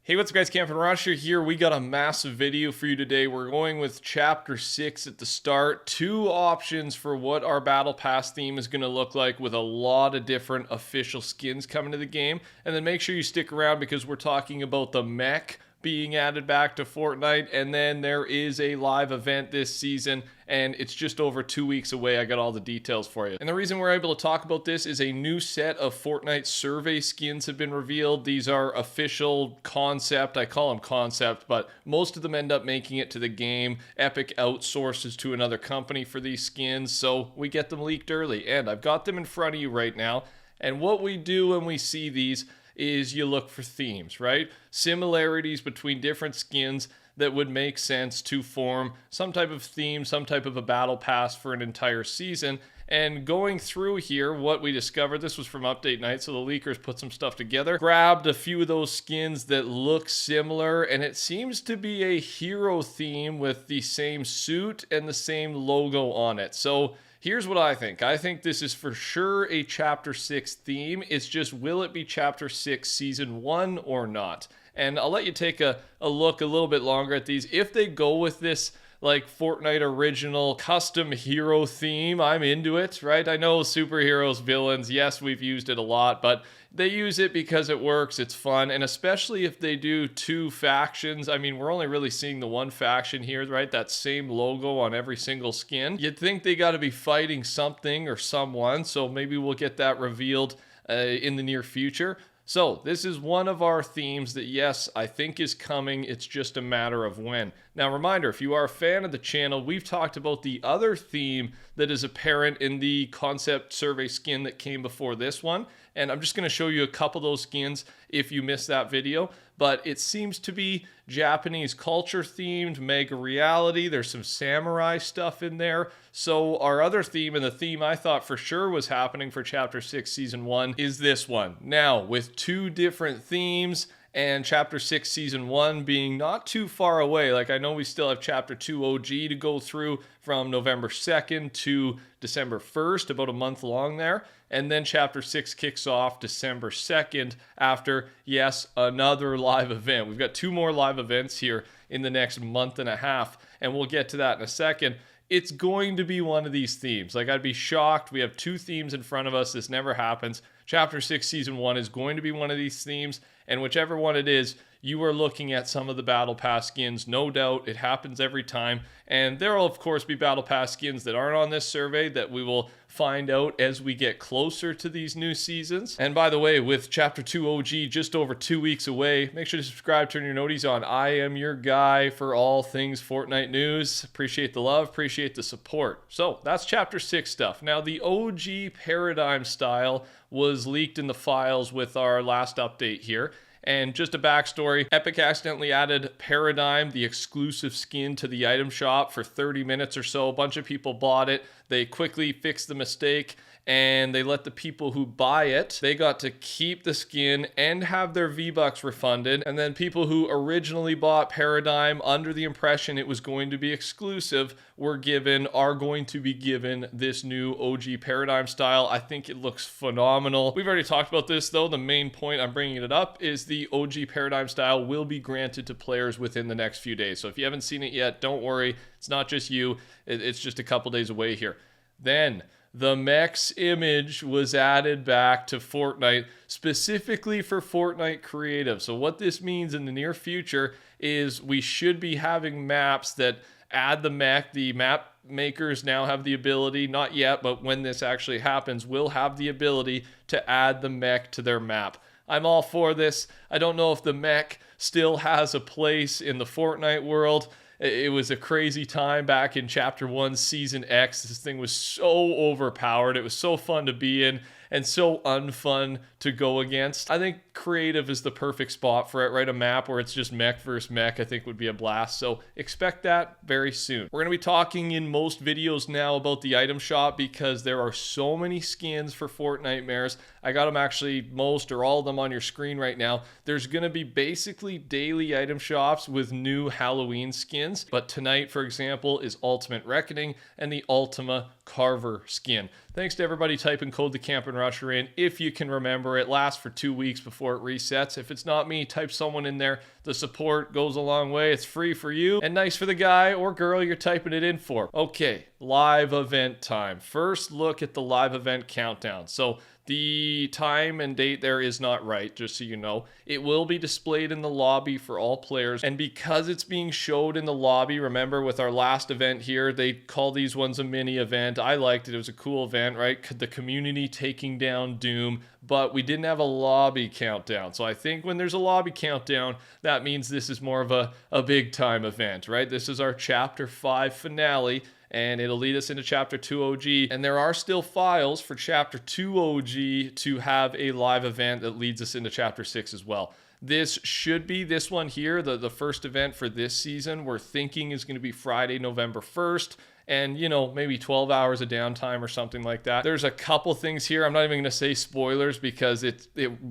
Hey, what's up guys, TheCampingRusher here. We got a massive video for you today. We're going with Chapter 6 at the start. Two options for what our Battle Pass theme is going to look like with a lot of different official skins coming to the game. And then make sure you stick around because we're talking about the Mech being added back to Fortnite, and then there is a live event this season, and it's just over 2 weeks away. I got all the details for you. And the reason we're able to talk about this is a new set of Fortnite survey skins have been revealed. These are official concept. I call them concept, but most of them end up making it to the game. Epic outsources to another company for these skins, so we get them leaked early. And I've got them in front of you right now. And what we do when we see these is you look for themes, right? Similarities between different skins that would make sense to form some type of theme, some type of a battle pass for an entire season. And going through here, what we discovered, this was from update night, so the leakers put some stuff together, grabbed a few of those skins that look similar, and it seems to be a hero theme with the same suit and the same logo on it. So here's what I think. I think this is for sure a Chapter 6 theme. It's just, will it be Chapter 6 Season 1 or not? And I'll let you take a look a little bit longer at these. If they go with this like Fortnite original custom hero theme, I'm into it, right? I know superheroes, villains, yes, we've used it a lot, but they use it because it works, it's fun, and especially if they do two factions. I mean, we're only really seeing the one faction here, right? That same logo on every single skin. You'd think they got to be fighting something or someone, so maybe we'll get that revealed in the near future. So this is one of our themes that, yes, I think is coming. It's just a matter of when. Now, reminder, if you are a fan of the channel, we've talked about the other theme that is apparent in the concept survey skin that came before this one. And I'm just going to show you a couple of those skins if you missed that video. But it seems to be Japanese culture themed, mega reality. There's some samurai stuff in there. So our other theme, and the theme I thought for sure was happening for Chapter 6 Season 1, is this one. Now, with two different themes, and Chapter 6 Season 1 being not too far away. Like, I know we still have Chapter 2 OG to go through from November 2nd to December 1st, about a month long there. And then Chapter 6 kicks off December 2nd after, yes, another live event. We've got two more live events here in the next month and a half, and we'll get to that in a second. It's going to be one of these themes. Like, I'd be shocked. We have two themes in front of us. This never happens. Chapter 6 Season 1 is going to be one of these themes, and whichever one it is, you are looking at some of the Battle Pass skins, no doubt. It happens every time. And there will, of course, be Battle Pass skins that aren't on this survey that we will find out as we get closer to these new seasons. And by the way, with Chapter 2 OG just over 2 weeks away, make sure to subscribe, turn your noties on. I am your guy for all things Fortnite news. Appreciate the love, appreciate the support. So that's Chapter 6 stuff. Now, the OG paradigm style was leaked in the files with our last update here. And just a backstory, Epic accidentally added Paradigm, the exclusive skin, to the item shop for 30 minutes or so. A bunch of people bought it. They quickly fixed the mistake, and they let the people who buy it, they got to keep the skin and have their V-Bucks refunded. And then people who originally bought Paradigm under the impression it was going to be exclusive are going to be given this new OG Paradigm style. I think it looks phenomenal. We've already talked about this though. The main point I'm bringing it up is the OG Paradigm style will be granted to players within the next few days. So if you haven't seen it yet, don't worry. It's not just you. It's just a couple days away here. Then the Mech's image was added back to Fortnite specifically for Fortnite Creative. So what this means in the near future is we should be having maps that add the Mech. The map makers now have the ability, not yet, but when this actually happens, will have the ability to add the Mech to their map. I'm all for this. I don't know if the Mech still has a place in the Fortnite world. It was a crazy time back in Chapter 1, Season X. This thing was so overpowered. It was so fun to be in and so unfun to go against. I think creative is the perfect spot for it, right? A map where it's just mech versus mech, I think would be a blast. So expect that very soon. We're going to be talking in most videos now about the item shop because there are so many skins for Fortnitemares. I got them actually most or all of them on your screen right now. There's going to be basically daily item shops with new Halloween skins. But tonight, for example, is Ultimate Reckoning and the Ultima Carver skin. Thanks to everybody typing code TheCampingRusher in. If you can remember, it lasts for 2 weeks before it resets. If it's not me, type someone in there. The support goes a long way. It's free for you and nice for the guy or girl you're typing it in for. Okay, live event time. First look at the live event countdown. So the time and date there is not right, just so you know. It will be displayed in the lobby for all players. And because it's being showed in the lobby, remember with our last event here, they call these ones a mini event. I liked it. It was a cool event, right? The community taking down Doom, but we didn't have a lobby countdown. So I think when there's a lobby countdown, that means this is more of a big time event, right? This is our Chapter 5 finale, and it'll lead us into Chapter 2 OG. And there are still files for Chapter 2 OG to have a live event that leads us into Chapter 6 as well. This should be this one here, the first event for this season. We're thinking is going to be Friday, November 1st. And, you know, maybe 12 hours of downtime or something like that. There's a couple things here. I'm not even going to say spoilers because it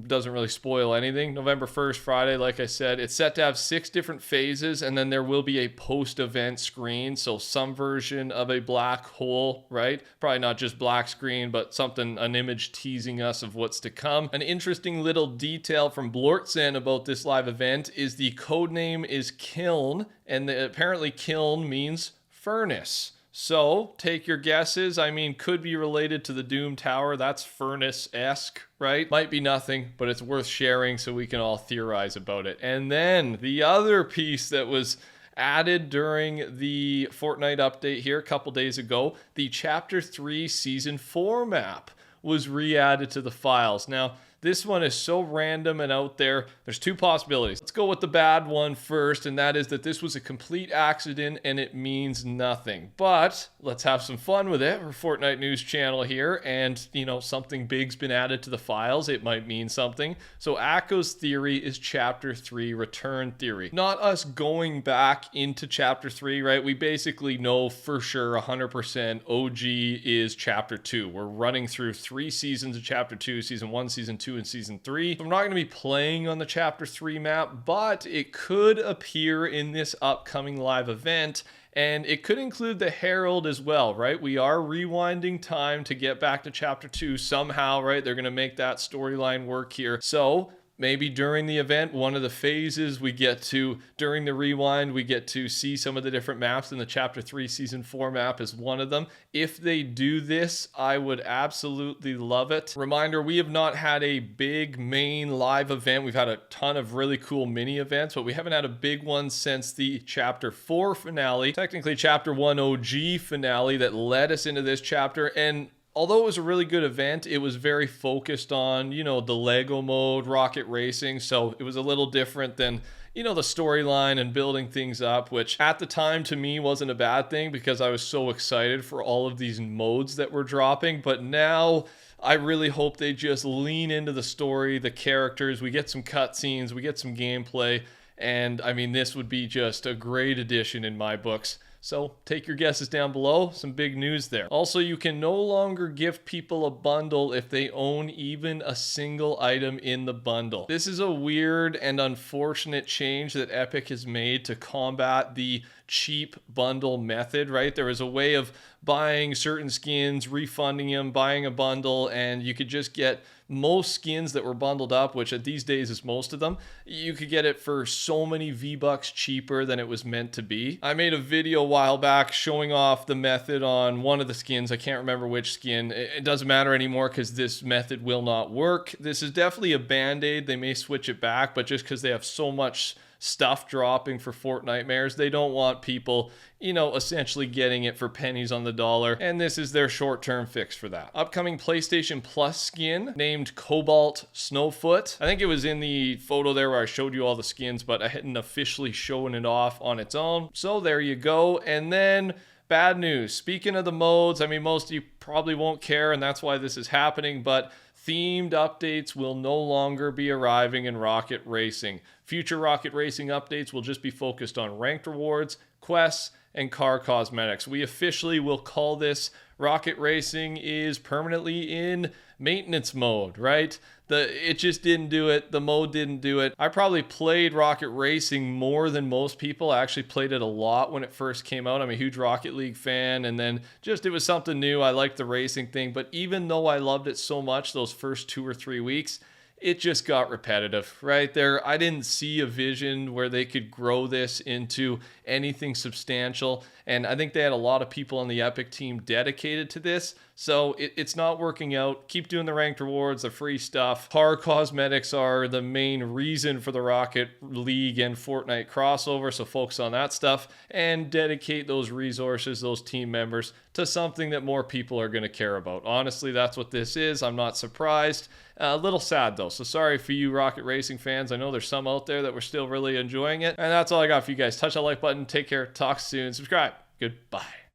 doesn't really spoil anything. November 1st, Friday, like I said, it's set to have 6 different phases, and then there will be a post-event screen. So some version of a black hole, right? Probably not just black screen, but something, an image teasing us of what's to come. An interesting little detail from Blortzen about this live event is the code name is Kiln, and apparently Kiln means furnace. So, take your guesses. I mean, could be related to the Doom Tower. That's furnace-esque, right? Might be nothing, but it's worth sharing so we can all theorize about it. And then, the other piece that was added during the Fortnite update here a couple days ago, the Chapter 3 Season 4 map was re-added to the files. Now, this one is so random and out there. There's 2 possibilities. Let's go with the bad one first, and that is that this was a complete accident and it means nothing. But let's have some fun with it. We're Fortnite News channel here, and you know, something big's been added to the files. It might mean something. So Akko's theory is Chapter 3 return theory. Not us going back into Chapter 3, right? We basically know for sure 100% OG is Chapter 2. We're running through 3 seasons of Chapter 2, Season 1, Season 2, and Season 3. So I'm not going to be playing on the Chapter 3 map, but it could appear in this upcoming live event, and it could include the Herald as well, right? We are rewinding time to get back to Chapter 2 somehow, right? They're going to make that storyline work here. So maybe during the event, one of the phases we get to, during the rewind, we get to see some of the different maps, and the Chapter 3 Season 4 map is one of them. If they do this, I would absolutely love it. Reminder, we have not had a big main live event. We've had a ton of really cool mini events, but we haven't had a big one since the Chapter 4 finale, technically Chapter 1 OG finale that led us into this chapter. And although it was a really good event, it was very focused on, you know, the Lego mode, rocket racing. So it was a little different than, you know, the storyline and building things up, which at the time to me wasn't a bad thing because I was so excited for all of these modes that were dropping. But now I really hope they just lean into the story, the characters. We get some cutscenes, we get some gameplay. And I mean, this would be just a great addition in my books. So take your guesses down below. Some big news there. Also, you can no longer give people a bundle if they own even a single item in the bundle. This is a weird and unfortunate change that Epic has made to combat the cheap bundle method, right? There was a way of buying certain skins, refunding them, buying a bundle, and you could just get most skins that were bundled up, which these days is most of them. You could get it for so many V-Bucks cheaper than it was meant to be. I made a video a while back showing off the method on one of the skins. I can't remember which skin. It doesn't matter anymore because this method will not work. This is definitely a band-aid. They may switch it back, but just because they have so much stuff dropping for Fortnitemares, they don't want people, you know, essentially getting it for pennies on the dollar, and this is their short-term fix for that. Upcoming PlayStation Plus skin named Cobalt Snowfoot. I think it was in the photo there where I showed you all the skins, but I hadn't officially shown it off on its own. So there you go. And then bad news. Speaking of the modes, I mean, most of you probably won't care, and that's why this is happening, but themed updates will no longer be arriving in Rocket Racing. Future Rocket Racing updates will just be focused on ranked rewards, quests, and car cosmetics. We officially will call this Rocket Racing is permanently in maintenance mode, right? It just didn't do it. The mode didn't do it. I probably played Rocket Racing more than most people. I actually played it a lot when it first came out. I'm a huge Rocket League fan, and then just it was something new. I liked the racing thing, but even though I loved it so much those first 2 or 3 weeks, it just got repetitive right there. I didn't see a vision where they could grow this into anything substantial. And I think they had a lot of people on the Epic team dedicated to this. So it's not working out. Keep doing the ranked rewards, the free stuff. Car cosmetics are the main reason for the Rocket League and Fortnite crossover. So focus on that stuff and dedicate those resources, those team members, to something that more people are going to care about. Honestly, that's what this is. I'm not surprised. A little sad though. So sorry for you Rocket Racing fans. I know there's some out there that were still really enjoying it. And that's all I got for you guys. Touch that like button. Take care. Talk soon. Subscribe. Goodbye.